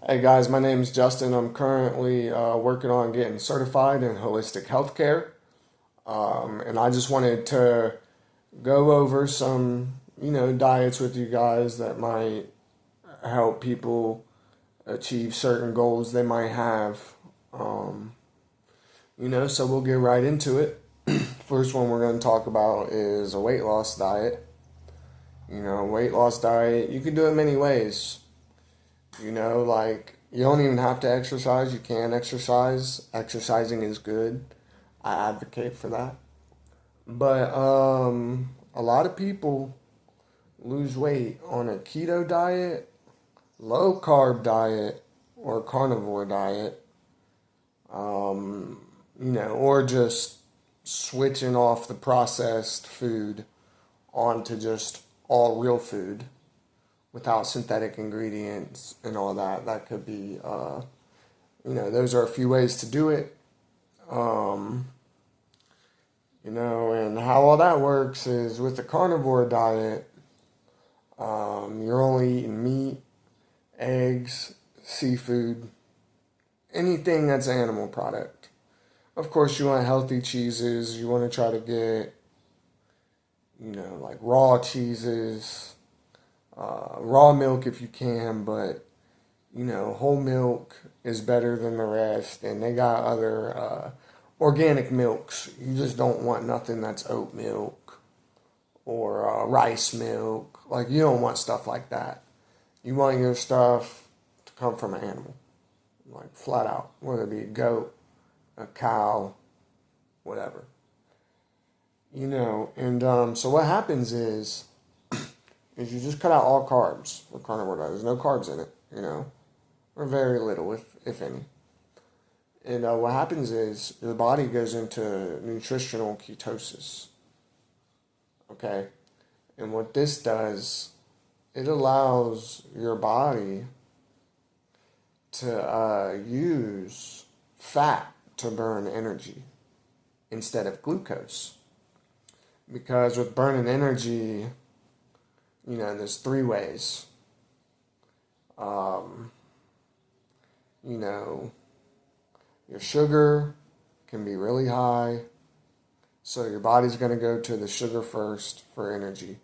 Hey guys, my name is Justin. I'm currently working on getting certified in holistic healthcare. And I just wanted to go over some, diets with you guys that might help people achieve certain goals they might have. Um, so we'll get right into it. First one we're going to talk about is a weight loss diet. Weight loss diet, you can do it many ways. Like you don't even have to exercise. You can exercise. Exercising is good. I advocate for that. But a lot of people lose weight on a keto diet, low carb diet, or carnivore diet. Or just switching off the processed food onto just all real food without synthetic ingredients and all that. That could be, those are a few ways to do it. Um, and how all that works is with the carnivore diet, you're only eating meat, eggs, seafood, anything that's an animal product. Of course, you want healthy cheeses. You want to try to get, like raw cheeses, raw milk if you can, but whole milk is better than the rest, and they got other organic milks. You just don't want nothing that's oat milk or rice milk. Like, you don't want stuff like that. You want your stuff to come from an animal, like flat out, whether it be a goat, a cow, whatever. So what happens is you just cut out all carbs for carnivore diet. There's no carbs in it, or very little, if any. And what happens is your body goes into nutritional ketosis. Okay? And what this does, it allows your body to use fat to burn energy instead of glucose. Because with burning energy, there's three ways. You know, your sugar can be really high, so your body's going to go to the sugar first for energy.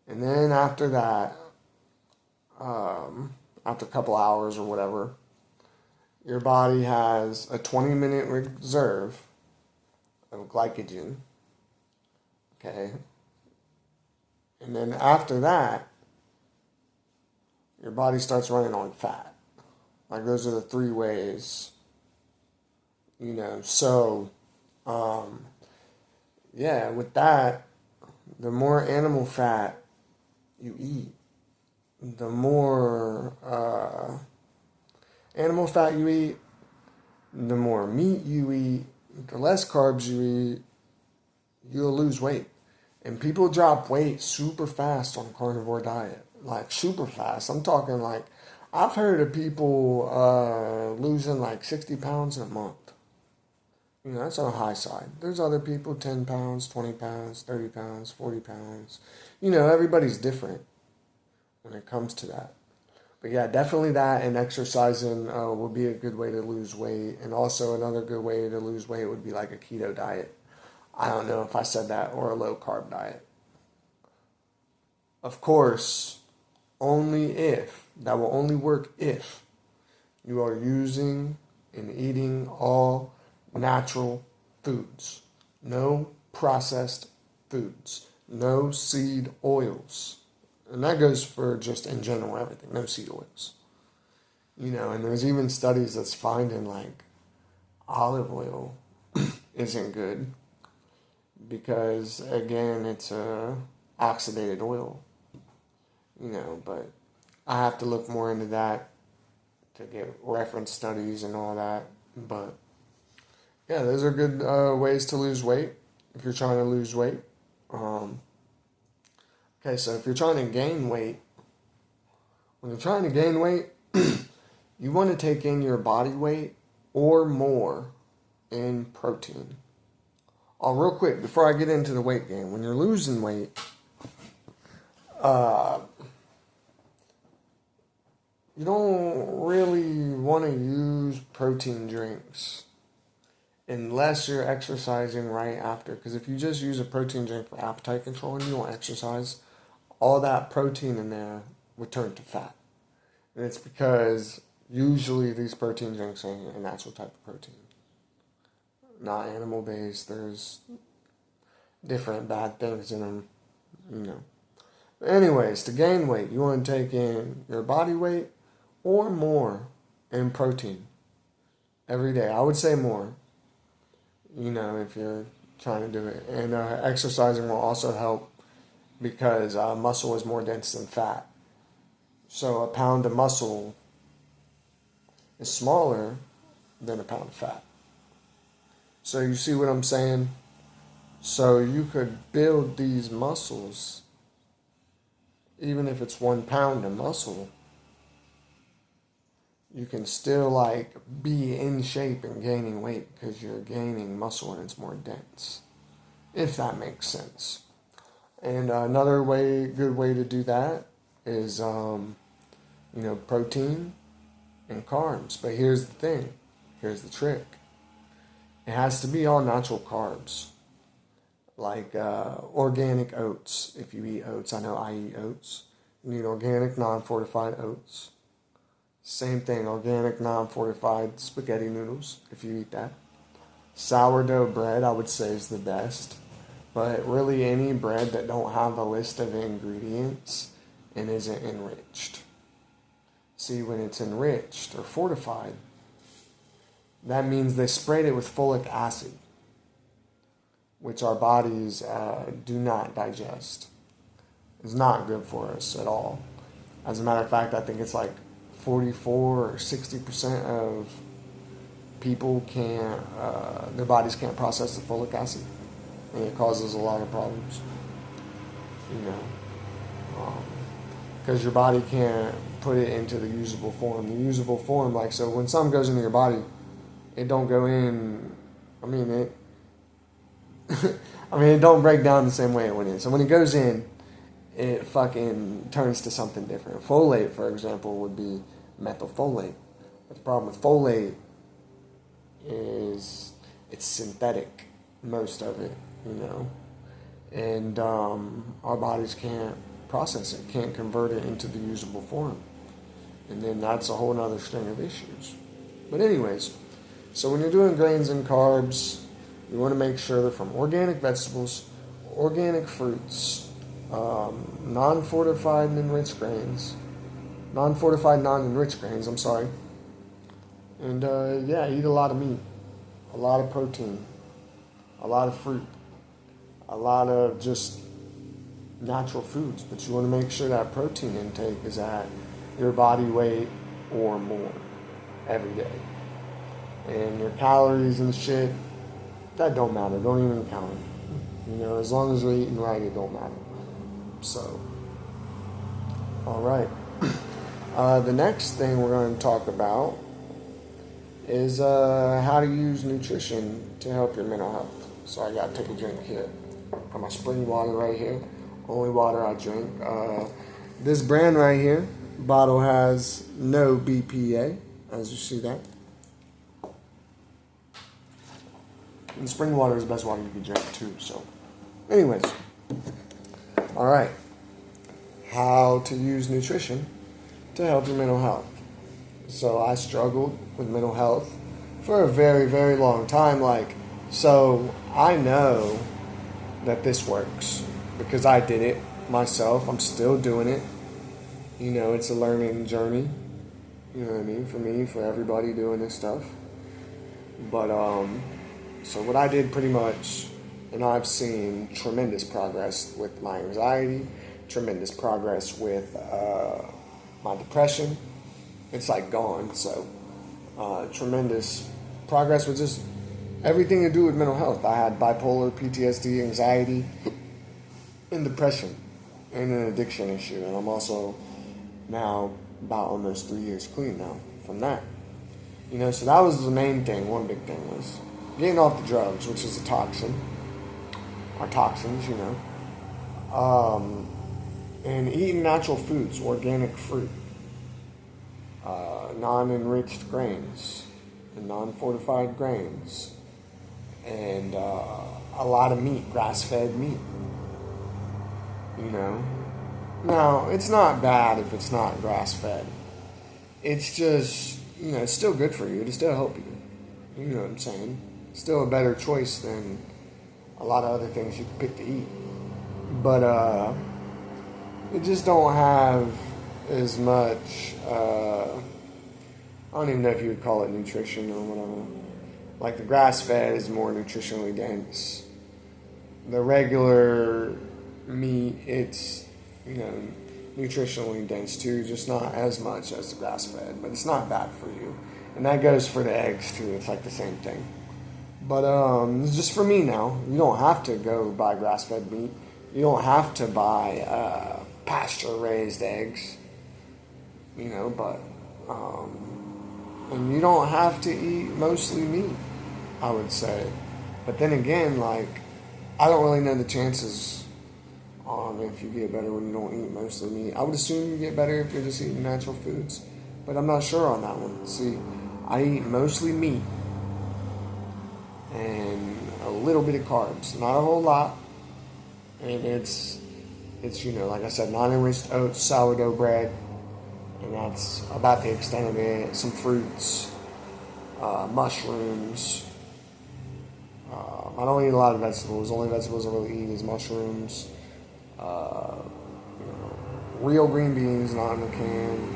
And then after that, after a couple hours or whatever, your body has a 20-minute reserve of glycogen. Okay? And then after that, your body starts running on fat. Like, those are the three ways, So, with that, the more animal fat you eat, the more animal fat you eat, the more meat you eat, the less carbs you eat, you'll lose weight. And people drop weight super fast on carnivore diet. Like, super fast. I'm talking like, I've heard of people losing like 60 pounds in a month. That's on the high side. There's other people, 10 pounds, 20 pounds, 30 pounds, 40 pounds. Everybody's different when it comes to that. But yeah, definitely that, and exercising would be a good way to lose weight. And also another good way to lose weight would be like a keto diet. I don't know if I said that, or a low carb diet. Of course, that will only work if you are using and eating all natural foods. No processed foods. No seed oils. And that goes for just in general everything. No seed oils. And there's even studies that's finding like olive oil isn't good because, again, it's a oxidated oil. But I have to look more into that to get reference studies and all that. But yeah, those are good ways to lose weight if you're trying to lose weight. Okay, so if you're trying to gain weight, when you're trying to gain weight, you want to take in your body weight or more in protein. Oh, real quick, before I get into the weight gain, when you're losing weight, you don't really want to use protein drinks unless you're exercising right after. Because if you just use a protein drink for appetite control and you don't exercise, all that protein in there would turn to fat. And it's because usually these protein drinks are a natural type of protein, not animal based. There's different bad things in them, you know. Anyways, to gain weight, you want to take in your body weight or more in protein every day. I would say more, you know, if you're trying to do it. And exercising will also help because muscle is more dense than fat. So a pound of muscle is smaller than a pound of fat. So you see what I'm saying? So you could build these muscles, even if it's 1 pound of muscle, you can still like be in shape and gaining weight because you're gaining muscle and it's more dense, if that makes sense. And another good way to do that is, protein and carbs. But here's the thing, here's the trick. It has to be all natural carbs, like organic oats. If you eat oats, I know I eat oats. You need organic, non-fortified oats. Same thing, organic, non-fortified spaghetti noodles, if you eat that. Sourdough bread, I would say, is the best. But really any bread that don't have a list of ingredients and isn't enriched. See, when it's enriched or fortified, that means they sprayed it with folic acid, which our bodies do not digest. It's not good for us at all. As a matter of fact, I think it's like 44 or 60% of people their bodies can't process the folic acid. And it causes a lot of problems, because your body can't put it into the usable form. The usable form, like, so when something goes into your body, it don't go in, it don't break down the same way it went in. So when it goes in, it fucking turns to something different. Folate, for example, would be methylfolate. But the problem with folate is it's synthetic, most of it, and our bodies can't process it, can't convert it into the usable form. And then that's a whole other string of issues. But anyways, so when you're doing grains and carbs, you want to make sure they're from organic vegetables, organic fruits, non-fortified, non-enriched grains, I'm sorry. And eat a lot of meat, a lot of protein, a lot of fruit, a lot of just natural foods. But you want to make sure that protein intake is at your body weight or more every day. And your calories and shit, that don't matter. Don't even count it. As long as we're eating right, it don't matter. So, all right. The next thing we're going to talk about is how to use nutrition to help your mental health. So I got to take a drink here. Got my spring water right here. Only water I drink. This brand right here, bottle has no BPA, as you see that. And spring water is the best water you can drink too. So, anyways, all right. How to use nutrition to help your mental health. So I struggled with mental health for a very, very long time. So I know that this works because I did it myself. I'm still doing it. It's a learning journey. You know what I mean? For me, for everybody doing this stuff. But, so what I did pretty much, and I've seen tremendous progress with my anxiety, tremendous progress with my depression. It's like gone. So tremendous progress with just everything to do with mental health. I had bipolar, PTSD, anxiety, and depression, and an addiction issue. And I'm also now about almost 3 years clean now from that. So that was the main thing. One big thing was getting off the drugs, which is a toxin, or toxins, and eating natural foods, organic fruit. non-enriched grains and non-fortified grains, and a lot of meat, grass-fed meat. You know, now it's not bad if it's not grass-fed. It's just, it's still good for you. It'll still help you. You know what I'm saying? Still a better choice than a lot of other things you can pick to eat. But it just don't have as much. I don't even know if you would call it nutrition or whatever. Like the grass-fed is more nutritionally dense. The regular meat, it's nutritionally dense too, just not as much as the grass-fed, but it's not bad for you. And that goes for the eggs too. It's like the same thing. But it's just for me now. You don't have to go buy grass-fed meat. You don't have to buy pasture-raised eggs. But and you don't have to eat mostly meat, I would say. But then again, like, I don't really know the chances on if you get better when you don't eat mostly meat. I would assume you get better if you're just eating natural foods, but I'm not sure on that one. See, I eat mostly meat and a little bit of carbs, not a whole lot. And it's like I said, non-enriched oats, sourdough bread, and that's about the extent of it. Some fruits, mushrooms. I don't eat a lot of vegetables. The only vegetables I really eat is mushrooms. Real green beans, not in a can.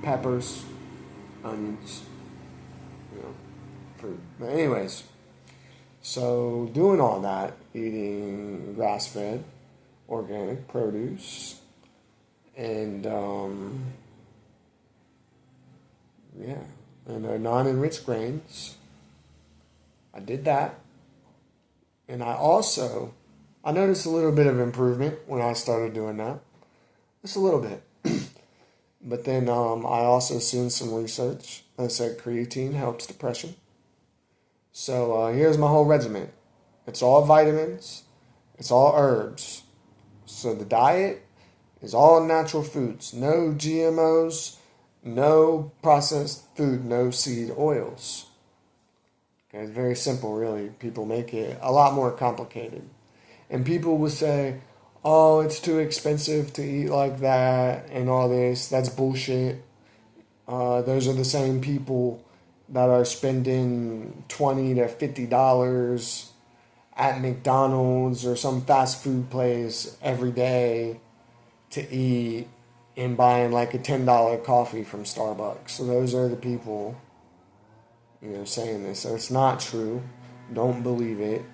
Peppers, onions, fruit. But anyways, so doing all that, eating grass-fed, organic produce, and and non-enriched grains. I did that. And I noticed a little bit of improvement when I started doing that. Just a little bit. But then I also seen some research that said creatine helps depression. So here's my whole regimen. It's all vitamins. It's all herbs. So the diet is all natural foods. No GMOs, no processed food, no seed oils. Okay, it's very simple, really. People make it a lot more complicated. And people will say, oh, it's too expensive to eat like that and all this. That's bullshit. Those are the same people that are spending $20 to $50 at McDonald's or some fast food place every day to eat and buying like a $10 coffee from Starbucks. So those are the people, saying this. So it's not true. Don't believe it.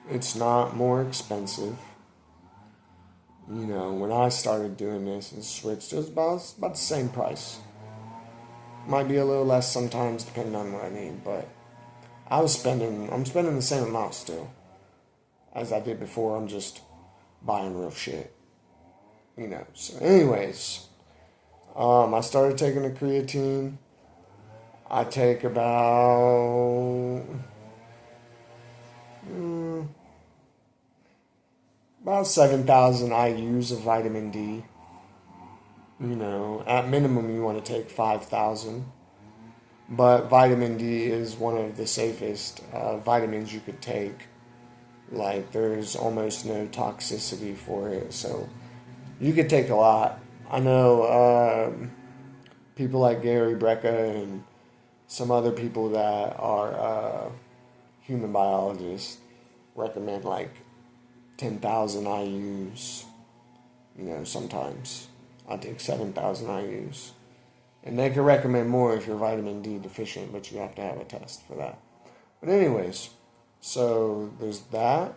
It's not more expensive. When I started doing this and switched, it was about the same price. Might be a little less sometimes depending on what I need, but I'm spending the same amount still as I did before. I'm just buying real shit. So anyways, I started taking the creatine. I take about 7,000 IUs of vitamin D. At minimum you want to take 5,000. But vitamin D is one of the safest vitamins you could take. Like, there's almost no toxicity for it, so you could take a lot. I know people like Gary Brecka and some other people that are human biologists recommend like 10,000 IUs. Sometimes I take 7,000 IUs. And they can recommend more if you're vitamin D deficient, but you have to have a test for that. But anyways, so there's that.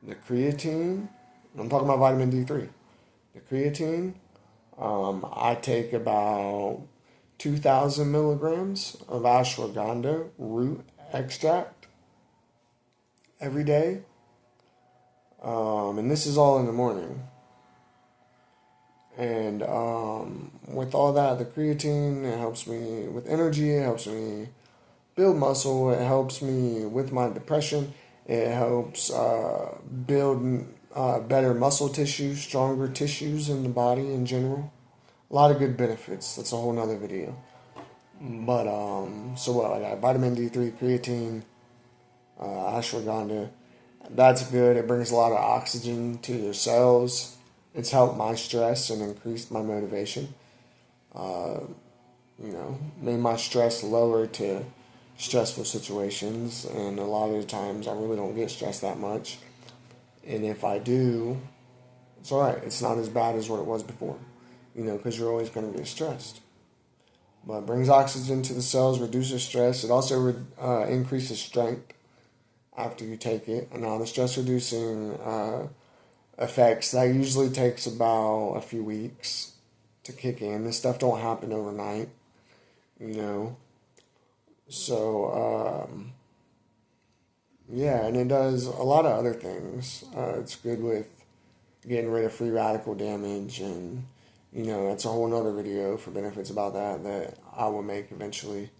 The creatine. I'm talking about vitamin D3. The creatine. I take about 2,000 milligrams of ashwagandha root extract every day. And this is all in the morning. And with all that, the creatine, it helps me with energy, it helps me build muscle, it helps me with my depression, it helps build better muscle tissue, stronger tissues in the body in general. A lot of good benefits. That's a whole nother video. But so what? I got vitamin D3, creatine, ashwagandha. That's good. It brings a lot of oxygen to your cells. It's helped my stress and increased my motivation. Made my stress lower to stressful situations. And a lot of the times I really don't get stressed that much. And if I do, it's alright. It's not as bad as what it was before. Because you're always going to get stressed. But it brings oxygen to the cells, reduces stress. It also increases strength after you take it. And now the stress reducing effects, that usually takes about a few weeks to kick in. This stuff don't happen overnight, So, yeah, and it does a lot of other things. It's good with getting rid of free radical damage, and that's a whole nother video for benefits about that I will make eventually.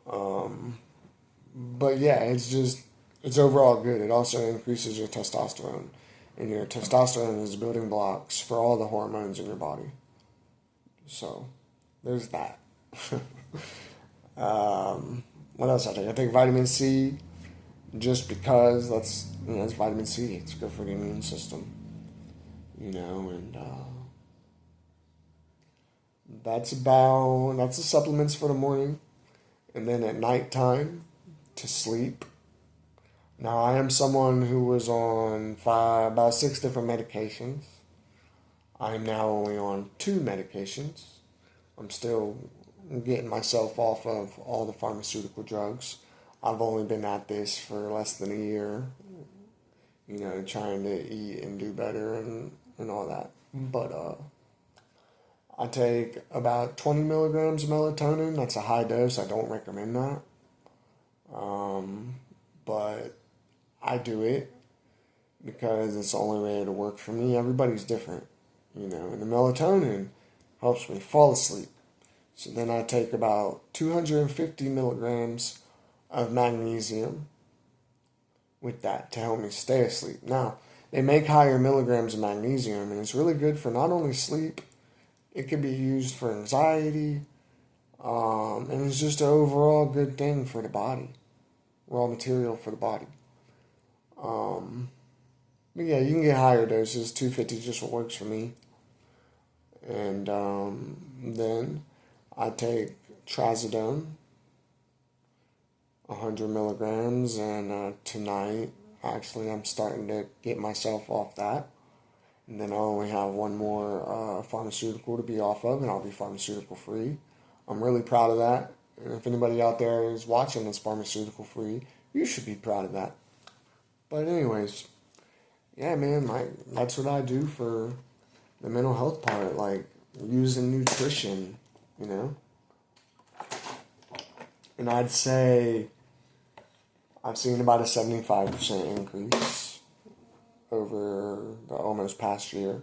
But yeah, it's overall good. It also increases your testosterone, and your testosterone is building blocks for all the hormones in your body. So there's that. What else I take? I take vitamin C, just because it's vitamin C. It's good for the immune system, and that's the supplements for the morning. And then at nighttime, to sleep. Now, I am someone who was on about 6 different medications. I am now only on 2 medications. I'm still getting myself off of all the pharmaceutical drugs. I've only been at this for less than a year, trying to eat and do better and all that. But I take about 20 milligrams of melatonin. That's a high dose. I don't recommend that. But I do it because it's the only way to work for me. Everybody's different, and the melatonin helps me fall asleep. So then I take about 250 milligrams of magnesium with that to help me stay asleep. Now, they make higher milligrams of magnesium, and it's really good for not only sleep, it can be used for anxiety, and it's just an overall good thing for the body, raw material for the body. But yeah, you can get higher doses. 250 is just what works for me. And then I take trazodone, 100 milligrams, and tonight, actually, I'm starting to get myself off that. And then I only have one more pharmaceutical to be off of, and I'll be pharmaceutical free. I'm really proud of that. And if anybody out there is watching that's pharmaceutical free, you should be proud of that. But anyways, yeah, man, that's what I do for the mental health part, like using nutrition, And I'd say I've seen about a 75% increase over the almost past year.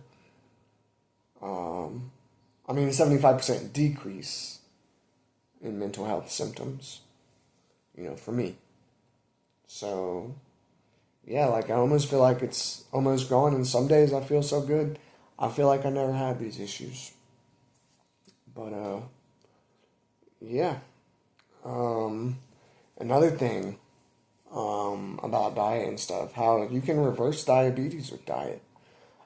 A 75% decrease in mental health symptoms, for me. So, yeah, I almost feel like it's almost gone, and some days I feel so good, I feel like I never had these issues. But, yeah. Another thing about diet and stuff, how you can reverse diabetes with diet.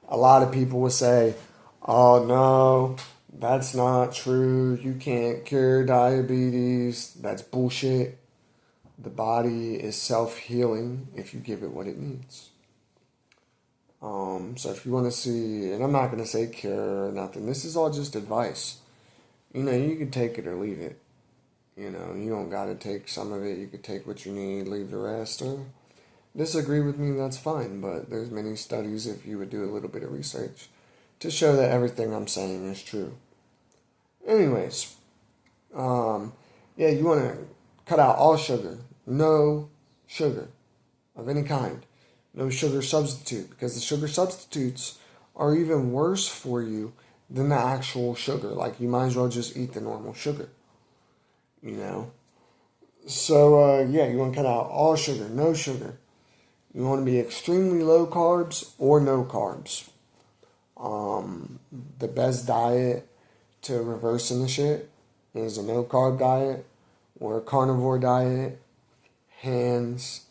A lot of people will say, oh no, that's not true, you can't cure diabetes, that's bullshit. The body is self-healing if you give it what it needs. So if you want to see, and I'm not going to say cure or nothing, this is all just advice. You can take it or leave it. You don't got to take some of it. You could take what you need, leave the rest. Or disagree with me, that's fine. But there's many studies, if you would do a little bit of research, to show that everything I'm saying is true. Anyways, you want to cut out all sugar. No sugar of any kind. No sugar substitute. Because the sugar substitutes are even worse for you than the actual sugar. You might as well just eat the normal sugar. So, you want to cut out all sugar, no sugar. You want to be extremely low carbs or no carbs. The best diet to reversing the shit is a no carb diet or a carnivore diet, hands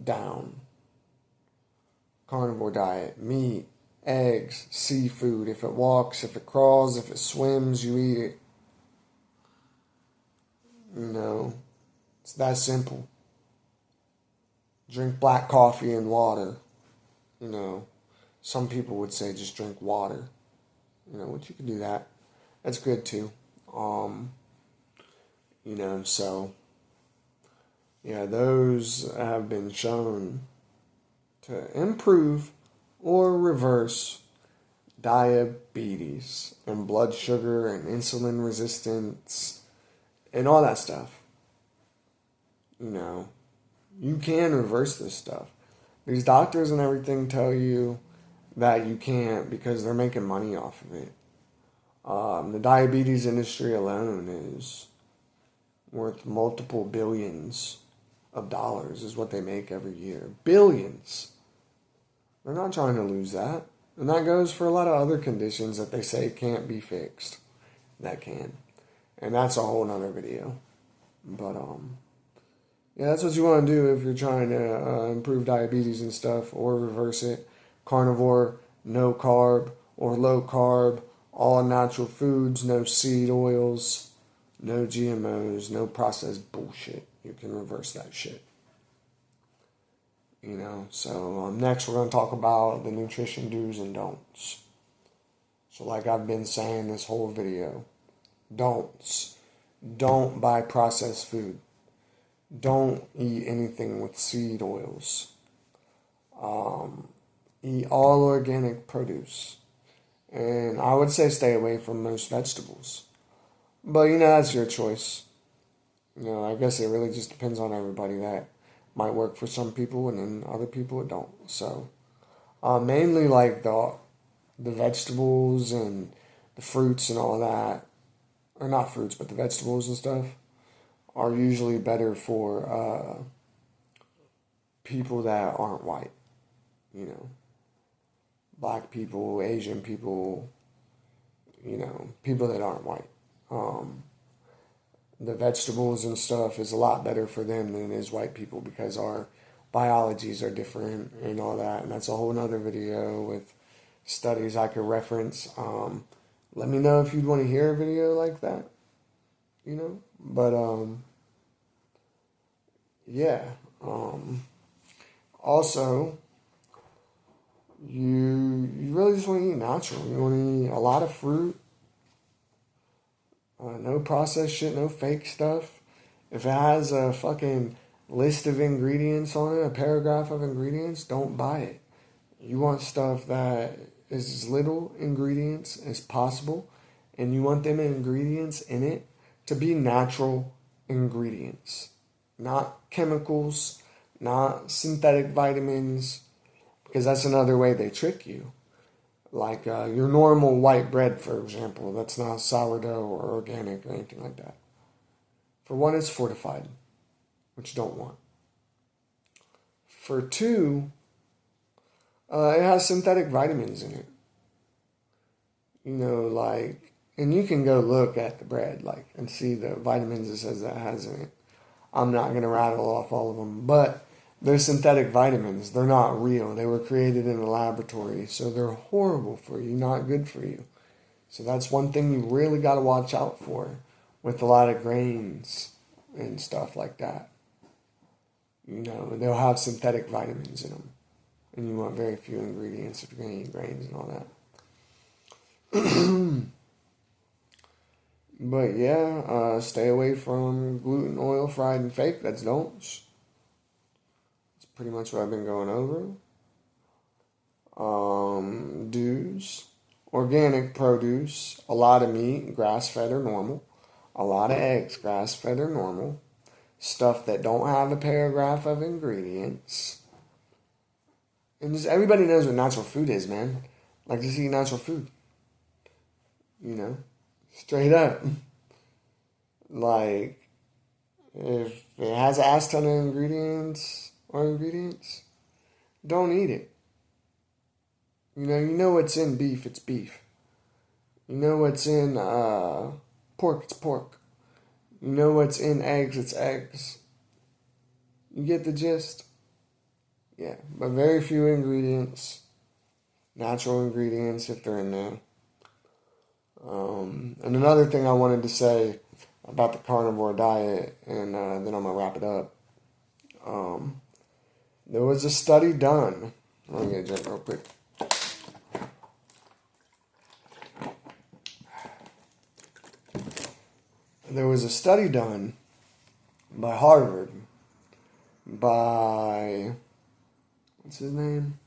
down. Carnivore diet, meat, eggs, seafood. If it walks, if it crawls, if it swims, you eat it. You know, it's that simple. Drink black coffee and water. You know, some people would say just drink water. You know, which you can do that. That's good too. You know, so yeah, those have been shown to improve or reverse diabetes and blood sugar and insulin resistance and all that stuff. You know, you can reverse this stuff. These doctors and everything tell you that you can't because they're making money off of it. The diabetes industry alone is worth multiple billions of dollars is what they make every year. Billions. They're not trying to lose that. And that goes for a lot of other conditions that they say can't be fixed. That can. And that's a whole nother video. But, yeah, that's what you want to do if you're trying to improve diabetes and stuff or reverse it. Carnivore, no carb or low carb, all natural foods, no seed oils, no GMOs, no processed bullshit. You can reverse that shit. You know, so next we're going to talk about the nutrition do's and don'ts. So like I've been saying this whole video, don'ts. Don't buy processed food. Don't eat anything with seed oils. Eat all organic produce. And I would say stay away from most vegetables. But, you know, that's your choice. You know, I guess it really just depends on everybody. That might work for some people and then other people it don't. So, mainly like the vegetables and the fruits and all that. Or not fruits, but the vegetables and stuff are usually better for people that aren't white. You know, black people, Asian people, you know, people that aren't white. The vegetables and stuff is a lot better for them than it is white people because our biologies are different and all that. And that's a whole nother video with studies I could reference. Let me know if you'd want to hear a video like that, you know. But, yeah. Also, you really just want to eat natural. You want to eat a lot of fruit. No processed shit, no fake stuff. If it has a fucking list of ingredients on it, a paragraph of ingredients, don't buy it. You want stuff that is as little ingredients as possible, and you want them ingredients in it to be natural ingredients, not chemicals, not synthetic vitamins, because that's another way they trick you. Like your normal white bread, for example, that's not sourdough or organic or anything like that. For one, it's fortified, which you don't want. For two, it has synthetic vitamins in it. You know, like, and you can go look at the bread, like, and see the vitamins it says that it has in it. I'm not going to rattle off all of them, but they're synthetic vitamins. They're not real. They were created in a laboratory, so they're horrible for you, not good for you. So that's one thing you really got to watch out for with a lot of grains and stuff like that. You know, they'll have synthetic vitamins in them, and you want very few ingredients if you're going to eat grains and all that. But yeah, stay away from gluten, oil, fried, and fake. That's don'ts. Pretty much what I've been going over. Do's. Organic produce. A lot of meat, grass-fed or normal. A lot of eggs, grass-fed or normal. Stuff that don't have a paragraph of ingredients. And just everybody knows what natural food is, man. Like, just eat natural food. You know? Straight up. Like, if it has an ass ton of ingredients, don't eat it. You know what's in beef, it's beef. You know what's in pork, it's pork. You know what's in eggs, it's eggs. You get the gist? Yeah, but very few ingredients, natural ingredients if they're in there. And another thing I wanted to say about the carnivore diet, and then I'm going to wrap it up. There was a study done. Let me get a drink real quick. There was a study done by Harvard by, what's his name?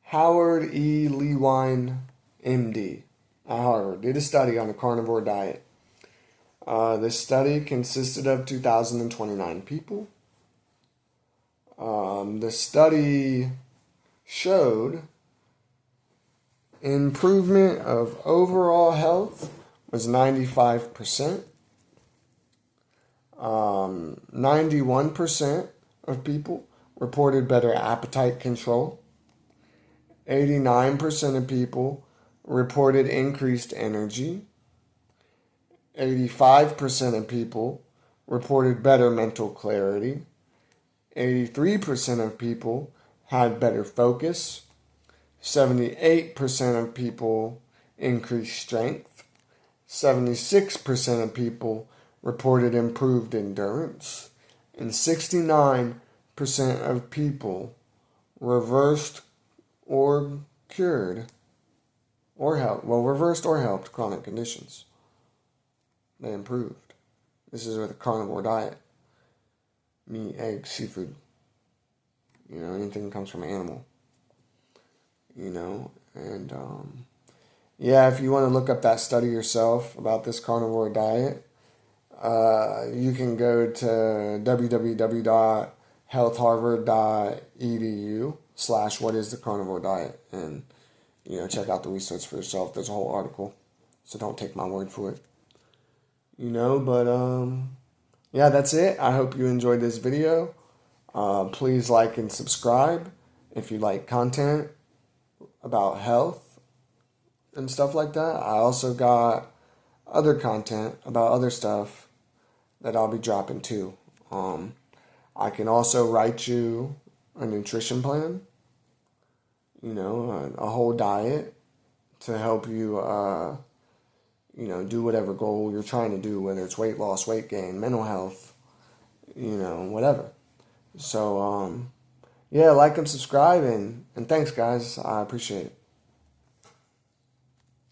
Howard E. Lewine, MD, at Harvard. Did a study on the carnivore diet. This study consisted of 2,029 people. The study showed improvement of overall health was 95%. 91% of people reported better appetite control. 89% of people reported increased energy. 85% of people reported better mental clarity. 83% of people had better focus. 78% of people increased strength. 76% of people reported improved endurance. And 69% of people reversed or cured or helped chronic conditions. They improved. This is with a carnivore diet. Meat, eggs, seafood. Anything comes from an animal. And yeah, if you want to look up that study yourself about this carnivore diet, you can go to www.healthharvard.edu/whatisthecarnivore-diet and check out the research for yourself. There's a whole article, so don't take my word for it. But yeah, that's it. I hope you enjoyed this video. Please like and subscribe if you like content about health and stuff like that. I also got other content about other stuff that I'll be dropping too. I can also write you a nutrition plan, a whole diet to help you, do whatever goal you're trying to do, whether it's weight loss, weight gain, mental health, whatever. So, yeah, like and subscribe, and thanks, guys. I appreciate it.